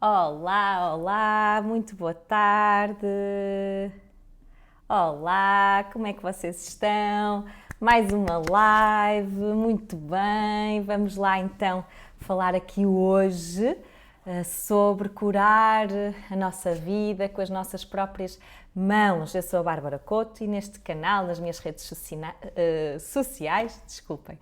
Olá, olá, muito boa tarde. Olá, como é que vocês estão? Mais uma live, muito bem. Vamos lá então falar aqui hoje sobre curar a nossa vida com as nossas próprias mãos. Eu sou a Bárbara Couto e neste canal, nas minhas redes sociais, desculpem,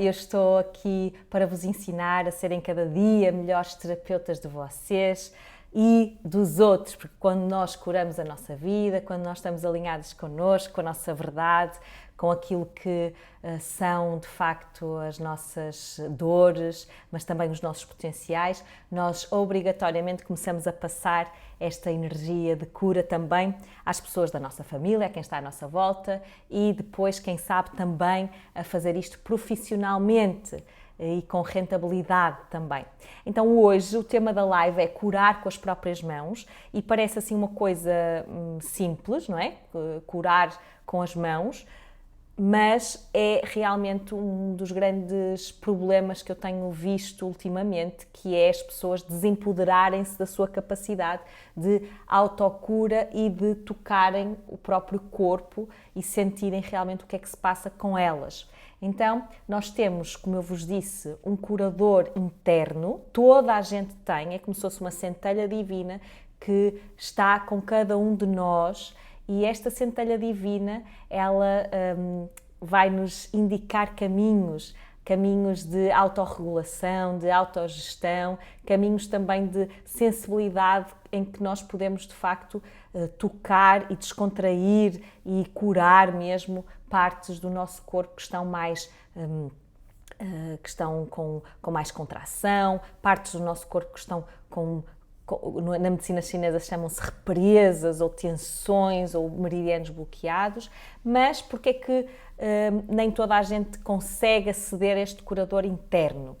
eu estou aqui para vos ensinar a serem cada dia melhores terapeutas de vocês e dos outros, porque quando nós curamos a nossa vida, quando nós estamos alinhados connosco, com a nossa verdade, com aquilo que são de facto as nossas dores, mas também os nossos potenciais, nós obrigatoriamente começamos a passar esta energia de cura também às pessoas da nossa família, a quem está à nossa volta e depois, quem sabe, também a fazer isto profissionalmente e com rentabilidade também. Então hoje o tema da live é curar com as próprias mãos e parece assim uma coisa simples, não é? Curar com as mãos, mas é realmente um dos grandes problemas que eu tenho visto ultimamente, que é as pessoas desempoderarem-se da sua capacidade de autocura e de tocarem o próprio corpo e sentirem realmente o que é que se passa com elas. Então, nós temos, como eu vos disse, um curador interno, toda a gente tem, é como se fosse uma centelha divina que está com cada um de nós e esta centelha divina, ela vai nos indicar caminhos de autorregulação, de autogestão, caminhos também de sensibilidade em que nós podemos de facto tocar e descontrair e curar mesmo partes do nosso corpo que estão mais que estão com mais contração, partes do nosso corpo que estão na medicina chinesa chamam-se represas ou tensões ou meridianos bloqueados, mas porque é que nem toda a gente consegue aceder a este curador interno?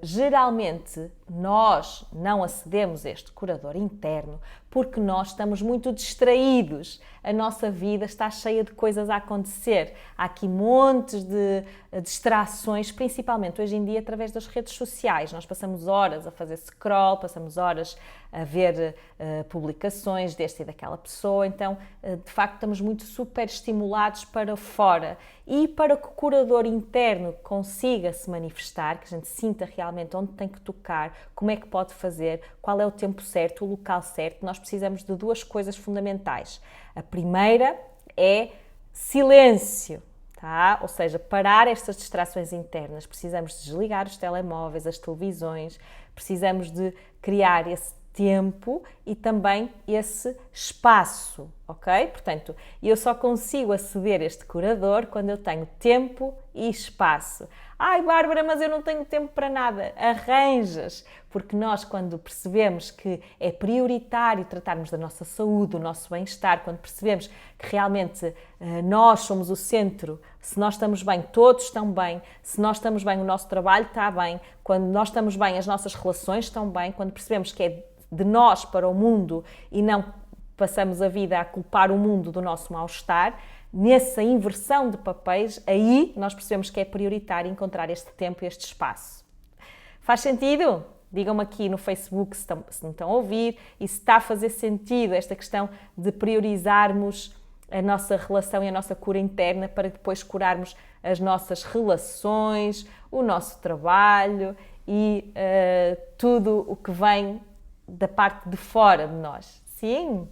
Geralmente nós não acedemos a este curador interno porque nós estamos muito distraídos, a nossa vida está cheia de coisas a acontecer, há aqui montes de distrações, principalmente hoje em dia através das redes sociais, nós passamos horas a fazer scroll, passamos horas a ver publicações desta e daquela pessoa, então de facto estamos muito super estimulados para fora e para que o curador interno consiga se manifestar, que a gente sinta realmente onde tem que tocar, como é que pode fazer, qual é o tempo certo, o local certo, nós precisamos de duas coisas fundamentais. A primeira é silêncio, tá? Ou seja, parar estas distrações internas. Precisamos desligar os telemóveis, as televisões, precisamos de criar esse tempo e também esse espaço, ok? Portanto, eu só consigo aceder a este curador quando eu tenho tempo e espaço. Ai, Bárbara, mas eu não tenho tempo para nada. Arranjas, porque nós, quando percebemos que é prioritário tratarmos da nossa saúde, do nosso bem-estar, quando percebemos que realmente nós somos o centro, se nós estamos bem, todos estão bem, se nós estamos bem, o nosso trabalho está bem, quando nós estamos bem, as nossas relações estão bem, quando percebemos que é de nós para o mundo e não passamos a vida a culpar o mundo do nosso mal-estar, nessa inversão de papéis, aí nós percebemos que é prioritário encontrar este tempo e este espaço. Faz sentido? Digam-me aqui no Facebook se me estão a ouvir e se está a fazer sentido esta questão de priorizarmos a nossa relação e a nossa cura interna para depois curarmos as nossas relações, o nosso trabalho e tudo o que vem da parte de fora de nós. Sim?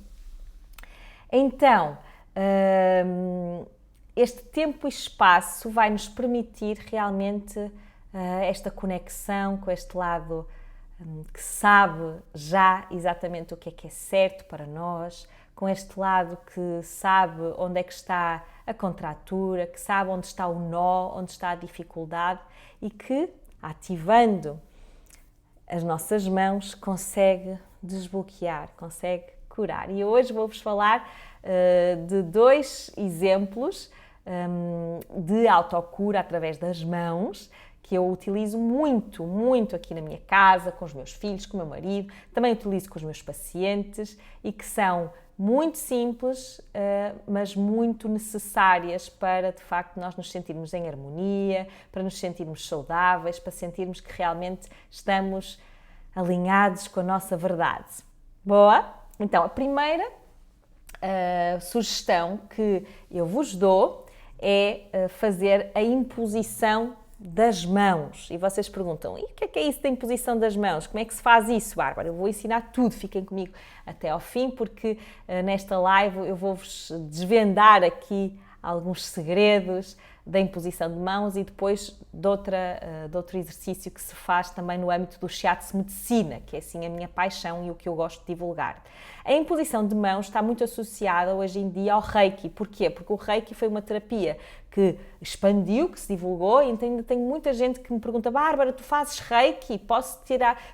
Então, este tempo e espaço vai nos permitir realmente esta conexão com este lado que sabe já exatamente o que é certo para nós, com este lado que sabe onde é que está a contratura, que sabe onde está o nó, onde está a dificuldade e que, ativando as nossas mãos, consegue desbloquear, consegue curar. E hoje vou-vos falar de dois exemplos de autocura através das mãos que eu utilizo muito, muito aqui na minha casa, com os meus filhos, com o meu marido, também utilizo com os meus pacientes e que são muito simples, mas muito necessárias para, de facto, nós nos sentirmos em harmonia, para nos sentirmos saudáveis, para sentirmos que realmente estamos alinhados com a nossa verdade. Boa? Então, a primeira sugestão que eu vos dou é fazer a imposição das mãos. E vocês perguntam, e o que é isso da imposição das mãos? Como é que se faz isso, Bárbara? Eu vou ensinar tudo, fiquem comigo até ao fim, porque nesta live eu vou-vos desvendar aqui alguns segredos da imposição de mãos e depois de outro exercício que se faz também no âmbito do Shiatsu Medicina, que é assim a minha paixão e o que eu gosto de divulgar. A imposição de mãos está muito associada hoje em dia ao Reiki. Porquê? Porque o Reiki foi uma terapia que expandiu, que se divulgou, e então ainda tem muita gente que me pergunta: Bárbara, tu fazes Reiki? Posso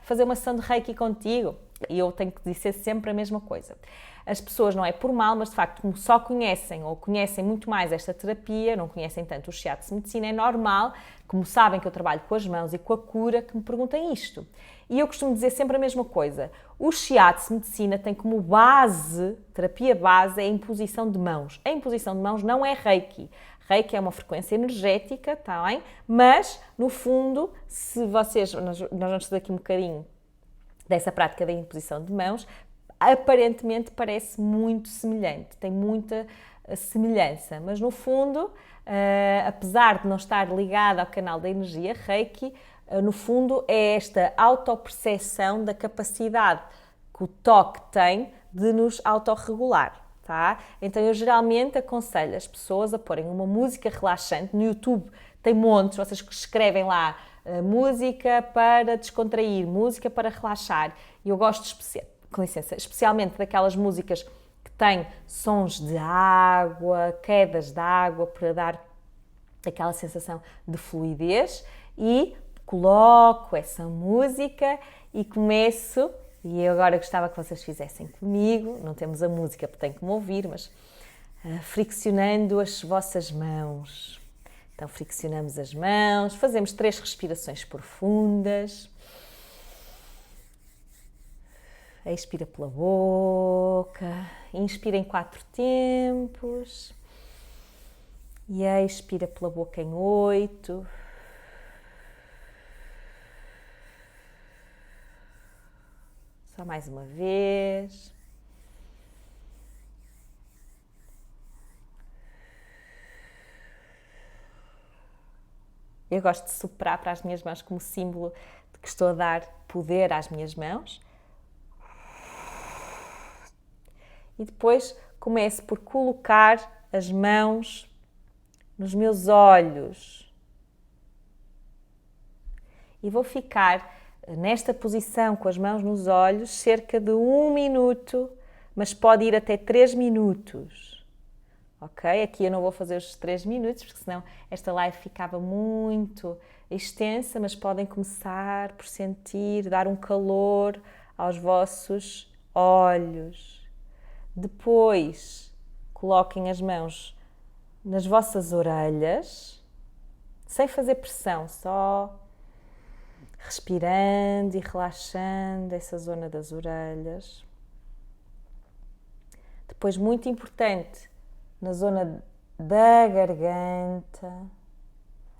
fazer uma sessão de Reiki contigo? E eu tenho que dizer sempre a mesma coisa. As pessoas, não é por mal, mas de facto, como só conhecem ou conhecem muito mais esta terapia, não conhecem tanto o Shiatsu Medicina, é normal, como sabem que eu trabalho com as mãos e com a cura, que me perguntem isto. E eu costumo dizer sempre a mesma coisa. O Shiatsu Medicina tem como base, terapia base, é a imposição de mãos. A imposição de mãos não é Reiki. Reiki é uma frequência energética, tá bem? Mas, no fundo, se vocês... Nós vamos estudar aqui um bocadinho dessa prática da imposição de mãos, aparentemente parece muito semelhante, tem muita semelhança, mas no fundo, apesar de não estar ligada ao canal da energia Reiki, no fundo é esta autoperceção da capacidade que o toque tem de nos autorregular. Tá? Então eu geralmente aconselho as pessoas a porem uma música relaxante. No YouTube tem montes, vocês escrevem lá música para descontrair, música para relaxar, e eu gosto especialmente daquelas músicas que têm sons de água, quedas de água, para dar aquela sensação de fluidez, e coloco essa música e começo, e eu agora gostava que vocês fizessem comigo, não temos a música porque tem que me ouvir, mas friccionando as vossas mãos. Então friccionamos as mãos, fazemos 3 respirações profundas. Expira pela boca, inspira em 4 tempos e expira pela boca em 8. Só mais uma vez. Eu gosto de soprar para as minhas mãos como símbolo de que estou a dar poder às minhas mãos. E depois começo por colocar as mãos nos meus olhos. E vou ficar nesta posição com as mãos nos olhos cerca de 1 minuto, mas pode ir até 3 minutos. Ok? Aqui eu não vou fazer os 3 minutos, porque senão esta live ficava muito extensa, mas podem começar por sentir, dar um calor aos vossos olhos. Depois, coloquem as mãos nas vossas orelhas, sem fazer pressão, só respirando e relaxando essa zona das orelhas. Depois, muito importante, na zona da garganta,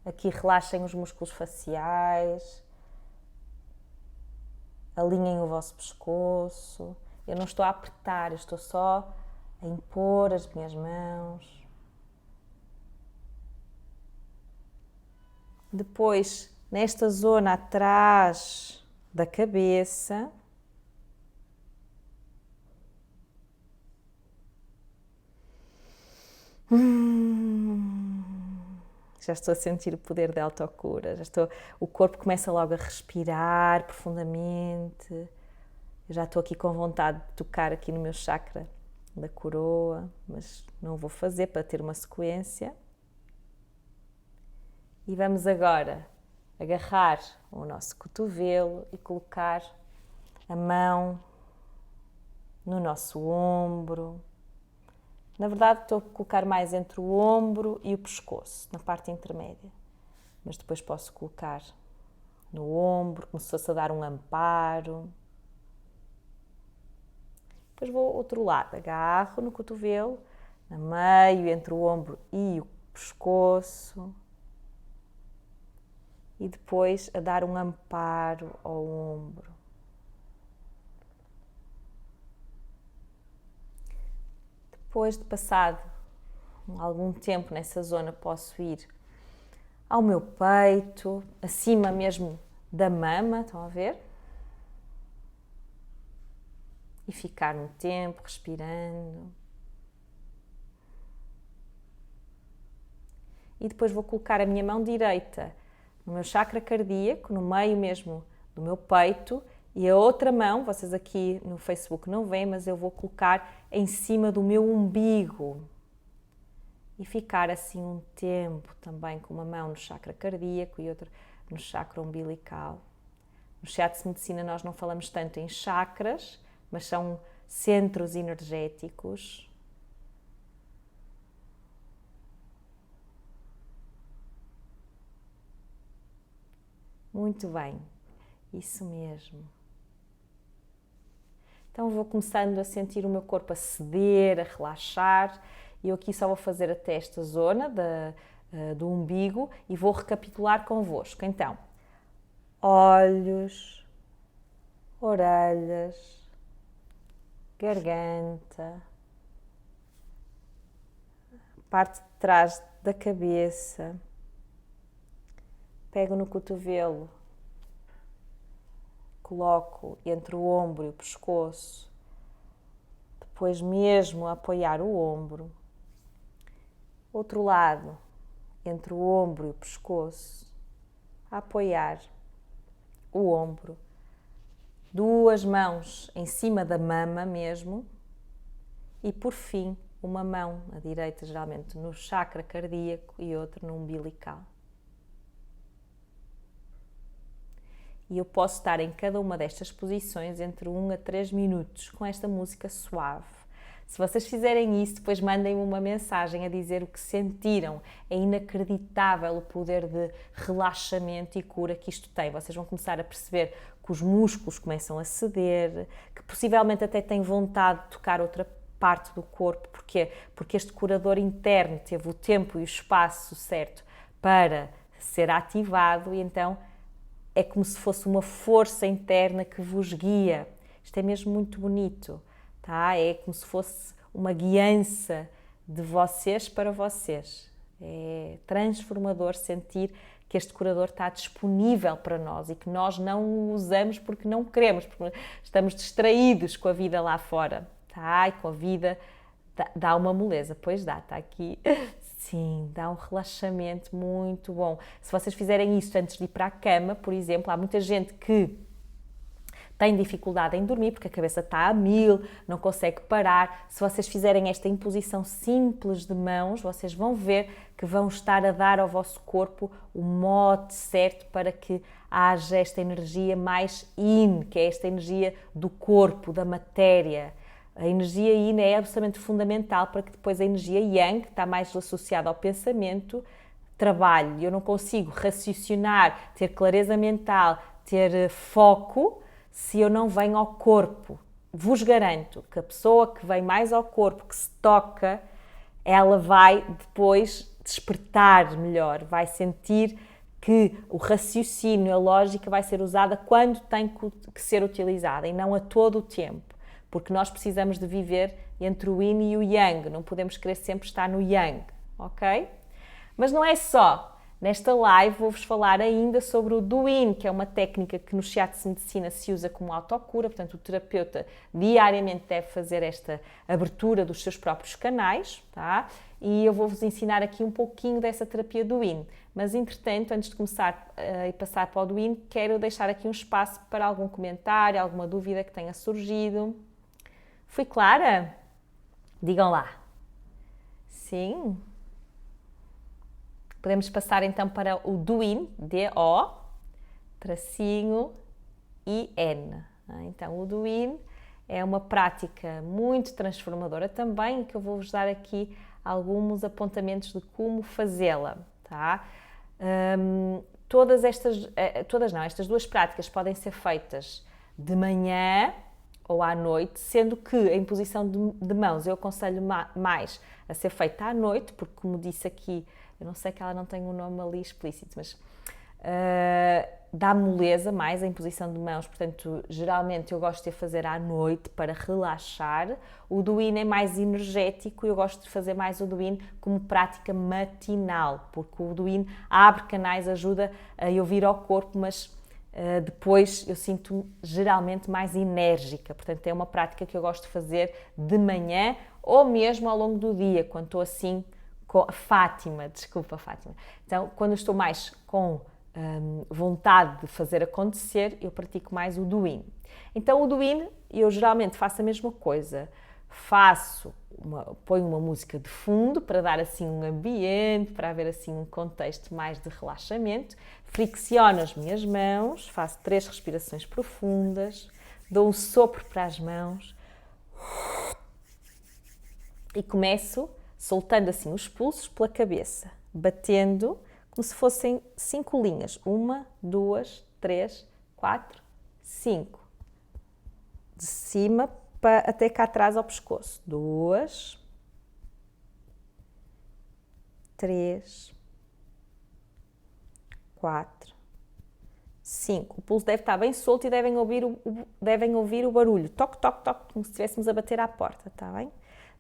aqui relaxem os músculos faciais, alinhem o vosso pescoço. Eu não estou a apertar, eu estou só a impor as minhas mãos. Depois, nesta zona atrás da cabeça, já estou a sentir o poder da autocura, o corpo começa logo a respirar profundamente. Eu já estou aqui com vontade de tocar aqui no meu chakra da coroa, mas não vou fazer para ter uma sequência. E vamos agora agarrar o nosso cotovelo e colocar a mão no nosso ombro. Na verdade, estou a colocar mais entre o ombro e o pescoço, na parte intermédia. Mas depois posso colocar no ombro, como se fosse a dar um amparo. Depois vou ao outro lado, agarro no cotovelo, no meio, entre o ombro e o pescoço. E depois a dar um amparo ao ombro. depois de passado algum tempo nessa zona, posso ir ao meu peito, acima mesmo da mama, estão a ver? E ficar um tempo respirando. E depois vou colocar a minha mão direita no meu chakra cardíaco, no meio mesmo do meu peito, e a outra mão, vocês aqui no Facebook não veem, mas eu vou colocar em cima do meu umbigo. E ficar assim um tempo também com uma mão no chakra cardíaco e outra no chakra umbilical. No Shiatsu Medicina nós não falamos tanto em chakras, mas são centros energéticos. Muito bem, isso mesmo. Então vou começando a sentir o meu corpo a ceder, a relaxar. Eu aqui só vou fazer até esta zona do umbigo e vou recapitular convosco. Então, olhos, orelhas, garganta, parte de trás da cabeça. Pego no cotovelo, coloco entre o ombro e o pescoço, depois mesmo a apoiar o ombro. Outro lado, entre o ombro e o pescoço, a apoiar o ombro. Duas mãos em cima da mama mesmo. E por fim, uma mão, a direita geralmente no chakra cardíaco e outra no umbilical. E eu posso estar em cada uma destas posições entre 1 a 3 minutos com esta música suave. Se vocês fizerem isso, depois mandem-me uma mensagem a dizer o que sentiram. É inacreditável o poder de relaxamento e cura que isto tem. Vocês vão começar a perceber que os músculos começam a ceder, que possivelmente até têm vontade de tocar outra parte do corpo. Porquê? Porque este curador interno teve o tempo e o espaço certo para ser ativado e então é como se fosse uma força interna que vos guia. Isto é mesmo muito bonito, tá? É como se fosse uma guiança de vocês para vocês. É transformador sentir que este curador está disponível para nós e que nós não o usamos porque não queremos, porque estamos distraídos com a vida lá fora, tá? E com a vida dá uma moleza, pois dá, está aqui. Sim, dá um relaxamento muito bom. Se vocês fizerem isto antes de ir para a cama, por exemplo, há muita gente que tem dificuldade em dormir porque a cabeça está a mil, não consegue parar. Se vocês fizerem esta imposição simples de mãos, vocês vão ver que vão estar a dar ao vosso corpo o mote certo para que haja esta energia mais yin, que é esta energia do corpo, da matéria. A energia yin é absolutamente fundamental para que depois a energia yang, que está mais associada ao pensamento, trabalhe. Eu não consigo raciocinar, ter clareza mental, ter foco, se eu não venho ao corpo. Vos garanto que a pessoa que vem mais ao corpo, que se toca, ela vai depois despertar melhor, vai sentir que o raciocínio, a lógica vai ser usada quando tem que ser utilizada e não a todo o tempo. Porque nós precisamos de viver entre o yin e o yang, não podemos querer sempre estar no yang, ok? Mas não é só. Nesta live vou-vos falar ainda sobre o do yin, que é uma técnica que no Shiatsu Medicina se usa como autocura, portanto o terapeuta diariamente deve fazer esta abertura dos seus próprios canais, tá? E eu vou-vos ensinar aqui um pouquinho dessa terapia do yin. Mas entretanto, antes de começar e passar para o do yin, quero deixar aqui um espaço para algum comentário, alguma dúvida que tenha surgido. Fui clara? Digam lá. Sim? Podemos passar então para o do yin, D-O, tracinho, I-N. Então o do yin é uma prática muito transformadora também, que eu vou-vos dar aqui alguns apontamentos de como fazê-la, tá? Estas duas práticas podem ser feitas de manhã ou à noite, sendo que a imposição de mãos eu aconselho mais a ser feita à noite, porque como disse aqui, eu não sei que ela não tem um nome ali explícito, mas dá moleza mais em posição de mãos, portanto, geralmente eu gosto de fazer à noite para relaxar. O do Yin é mais energético e eu gosto de fazer mais o do Yin como prática matinal, porque o do Yin abre canais, ajuda a eu vir ao corpo, mas depois eu sinto-me geralmente mais enérgica, portanto é uma prática que eu gosto de fazer de manhã ou mesmo ao longo do dia, quando estou assim com Fátima. Então, quando eu estou mais com vontade de fazer acontecer, eu pratico mais o do Yin. Então o do Yin, eu geralmente faço a mesma coisa, ponho uma música de fundo para dar assim um ambiente, para haver assim um contexto mais de relaxamento, flexiono as minhas mãos, faço 3 respirações profundas, dou um sopro para as mãos e começo soltando assim os pulsos pela cabeça, batendo como se fossem 5 linhas. 1, 2, 3, 4, 5. De cima até cá atrás ao pescoço. 2, 3, 4, 5. O pulso deve estar bem solto e devem ouvir o barulho. Toque, toque, toque, como se estivéssemos a bater à porta, está bem?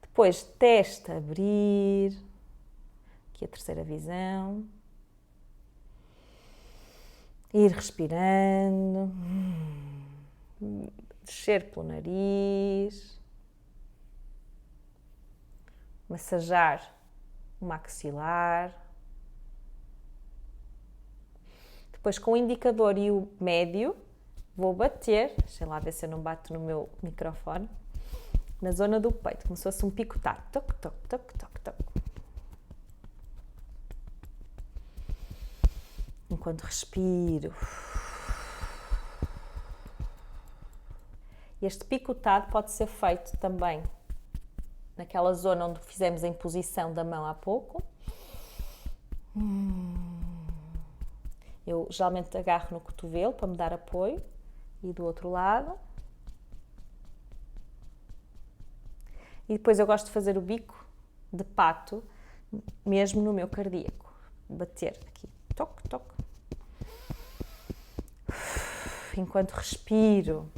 Depois, testa abrir. Aqui a terceira visão. Ir respirando, descer pelo nariz, massajar o maxilar. Depois, com o indicador e o médio, vou bater, deixa lá ver se eu não bato no meu microfone, na zona do peito, como se fosse um picotado. Toc, toc, toc, toc, toc. Enquanto respiro. Este picotado pode ser feito também naquela zona onde fizemos a imposição da mão há pouco. Eu geralmente agarro no cotovelo para me dar apoio e do outro lado. E depois eu gosto de fazer o bico de pato mesmo no meu cardíaco. Bater aqui. Toque, toque. Enquanto respiro.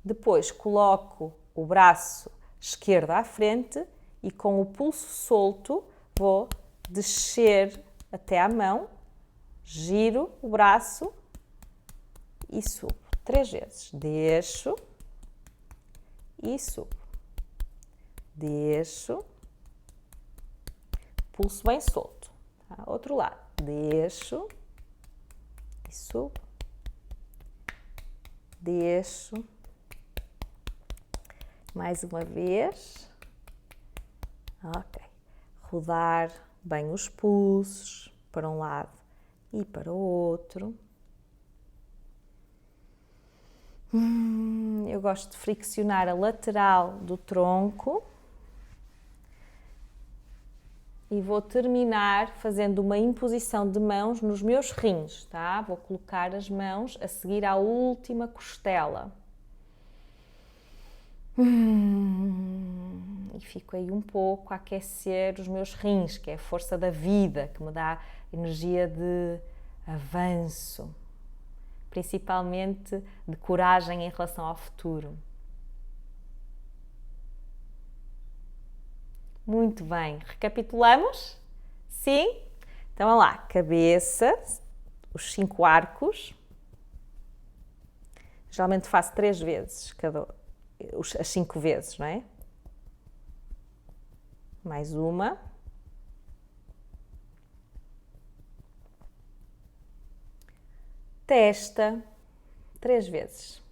Depois coloco o braço esquerdo à frente e com o pulso solto vou descer até à mão, giro o braço e subo. 3 vezes. Deixo e subo. Deixo, pulso bem solto. Tá? Outro lado, deixo e subo, deixo, mais uma vez, ok, rodar bem os pulsos para um lado e para o outro. Eu gosto de flexionar a lateral do tronco. E vou terminar fazendo uma imposição de mãos nos meus rins, tá? Vou colocar as mãos a seguir à última costela. E fico aí um pouco a aquecer os meus rins, que é a força da vida, que me dá energia de avanço, principalmente de coragem em relação ao futuro. Muito bem, recapitulamos? Sim? Então, vamos lá, cabeça, os 5 arcos. Geralmente faço 3 vezes, as 5 vezes, não é? Mais uma. Testa, 3 vezes.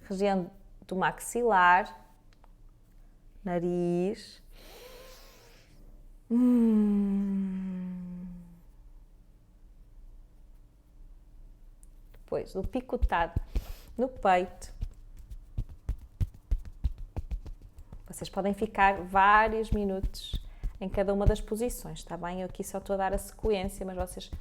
Região do maxilar, nariz. Depois o picotado no peito. Vocês podem ficar vários minutos em cada uma das posições, está bem? Eu aqui só estou a dar a sequência, mas vocês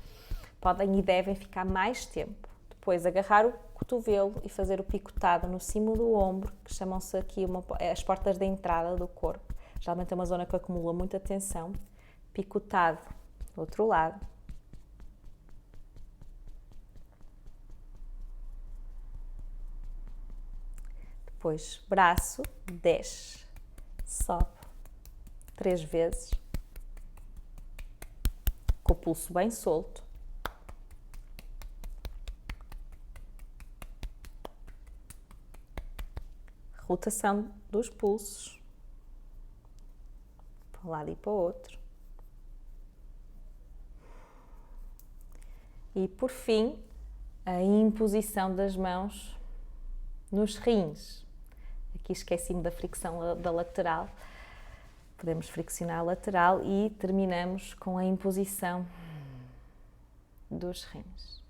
podem e devem ficar mais tempo. Depois agarrar o cotovelo e fazer o picotado no cimo do ombro, que chamam-se aqui as portas da entrada do corpo. geralmente é uma zona que acumula muita tensão. Picotado do outro lado. Depois, braço, desce, sobe 3 vezes, com o pulso bem solto. Rotação dos pulsos, para um lado e para o outro. E, por fim, a imposição das mãos nos rins. Aqui esqueci-me da fricção da lateral. Podemos friccionar a lateral e terminamos com a imposição dos rins.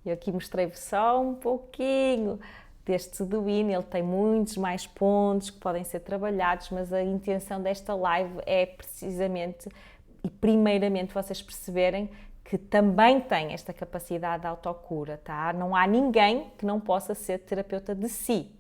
Eu aqui mostrei-vos só um pouquinho deste Seduíno, ele tem muitos mais pontos que podem ser trabalhados, mas a intenção desta live é precisamente e primeiramente vocês perceberem que também tem esta capacidade de autocura, tá? Não há ninguém que não possa ser terapeuta de si,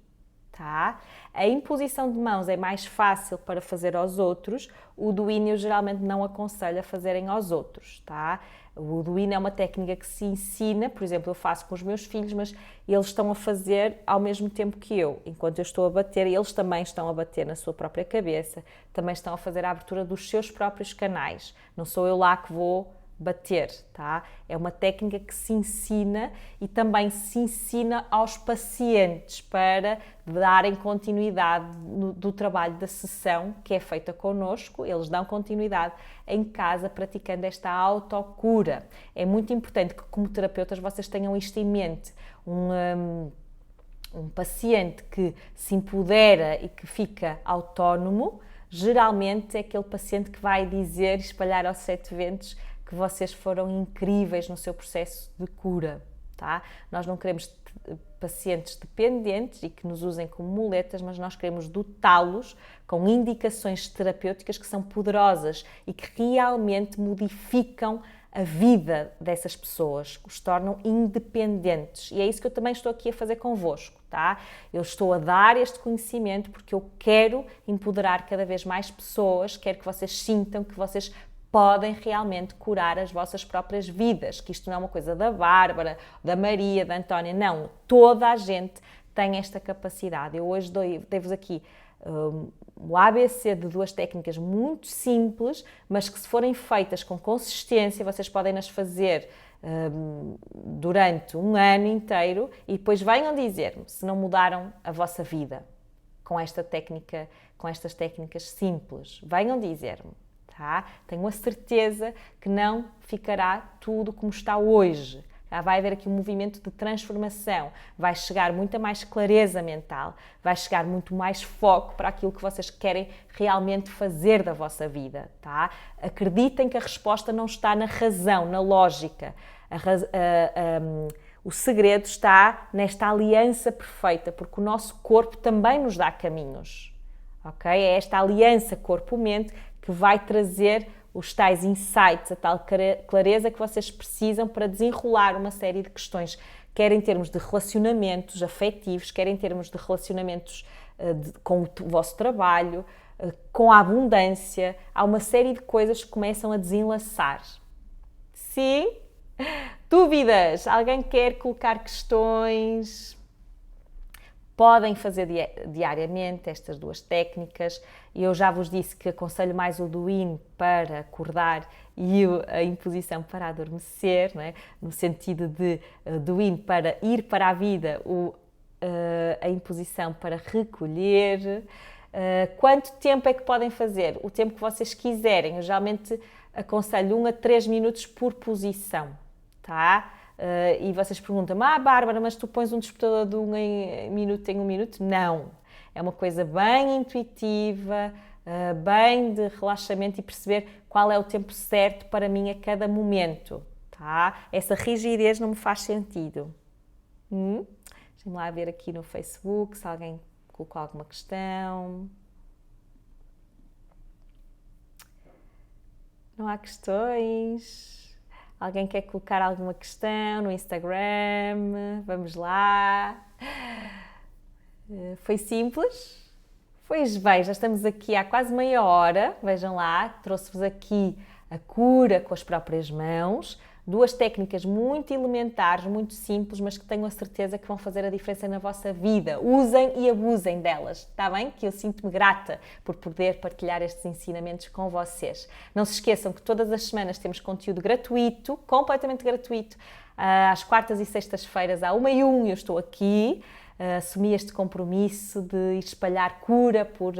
tá? A imposição de mãos é mais fácil para fazer aos outros, o Duino eu geralmente não aconselho a fazerem aos outros, tá? O Duino é uma técnica que se ensina, por exemplo, eu faço com os meus filhos, mas eles estão a fazer ao mesmo tempo que eu. Enquanto eu estou a bater, eles também estão a bater na sua própria cabeça, também estão a fazer a abertura dos seus próprios canais. Não sou eu lá que vou bater, tá? É uma técnica que se ensina e também se ensina aos pacientes para darem continuidade do trabalho da sessão que é feita connosco. Eles dão continuidade em casa praticando esta autocura. É muito importante que, como terapeutas, vocês tenham isto em mente. Um paciente que se empodera e que fica autónomo, geralmente é aquele paciente que vai dizer, espalhar aos 7 ventos, que vocês foram incríveis no seu processo de cura, tá? Nós não queremos pacientes dependentes e que nos usem como muletas, mas nós queremos dotá-los com indicações terapêuticas que são poderosas e que realmente modificam a vida dessas pessoas, os tornam independentes. E é isso que eu também estou aqui a fazer convosco, tá? Eu estou a dar este conhecimento porque eu quero empoderar cada vez mais pessoas, quero que vocês sintam que vocês podem realmente curar as vossas próprias vidas, que isto não é uma coisa da Bárbara, da Maria, da Antónia, não. Toda a gente tem esta capacidade. Eu hoje dei-vos aqui o ABC de 2 técnicas muito simples, mas que se forem feitas com consistência, vocês podem nas fazer durante um ano inteiro e depois venham dizer-me se não mudaram a vossa vida com esta técnica, com estas técnicas simples. Venham dizer-me. Tá? Tenho a certeza que não ficará tudo como está hoje. Vai haver aqui um movimento de transformação, vai chegar muita mais clareza mental, vai chegar muito mais foco para aquilo que vocês querem realmente fazer da vossa vida. Tá? Acreditem que a resposta não está na razão, na lógica. O segredo está nesta aliança perfeita, porque o nosso corpo também nos dá caminhos. Okay? É esta aliança corpo-mente que vai trazer os tais insights, a tal clareza que vocês precisam para desenrolar uma série de questões, quer em termos de relacionamentos afetivos, quer em termos de relacionamentos com o vosso trabalho, com a abundância. Há uma série de coisas que começam a desenlaçar. Sim? Dúvidas? Alguém quer colocar questões? Podem fazer diariamente estas 2 técnicas. Eu já vos disse que aconselho mais o Duino para acordar e a imposição para adormecer, não é? No sentido de Duino para ir para a vida, a imposição para recolher. Quanto tempo é que podem fazer? O tempo que vocês quiserem. Eu geralmente aconselho 1 a 3 minutos por posição, tá? E vocês perguntam, Bárbara, mas tu pões um despertador de 1 minuto em 1 minuto? Não. É uma coisa bem intuitiva, bem de relaxamento e perceber qual é o tempo certo para mim a cada momento, tá? Essa rigidez não me faz sentido. Deixem-me lá ver aqui no Facebook se alguém colocou alguma questão. Não há questões? Alguém quer colocar alguma questão no Instagram? Vamos lá. Foi simples? Pois bem, já estamos aqui há quase meia hora, vejam lá, trouxe-vos aqui a cura com as próprias mãos, duas técnicas muito elementares, muito simples, mas que tenho a certeza que vão fazer a diferença na vossa vida. Usem e abusem delas, está bem? Que eu sinto-me grata por poder partilhar estes ensinamentos com vocês. Não se esqueçam que todas as semanas temos conteúdo gratuito, completamente gratuito, às quartas e sextas-feiras, à 1h01 eu estou aqui. Assumi este compromisso de espalhar cura por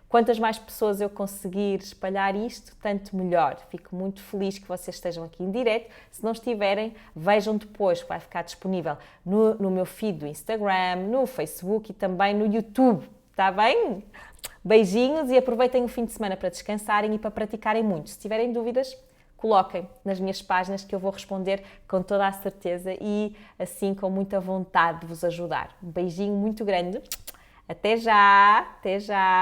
quantas mais pessoas eu conseguir espalhar isto, tanto melhor. Fico muito feliz que vocês estejam aqui em direto. Se não estiverem, vejam depois, que vai ficar disponível no meu feed do Instagram, no Facebook e também no YouTube. Está bem? Beijinhos e aproveitem o fim de semana para descansarem e para praticarem muito. Se tiverem dúvidas, coloquem nas minhas páginas que eu vou responder com toda a certeza e assim com muita vontade de vos ajudar. Um beijinho muito grande. Até já! Até já!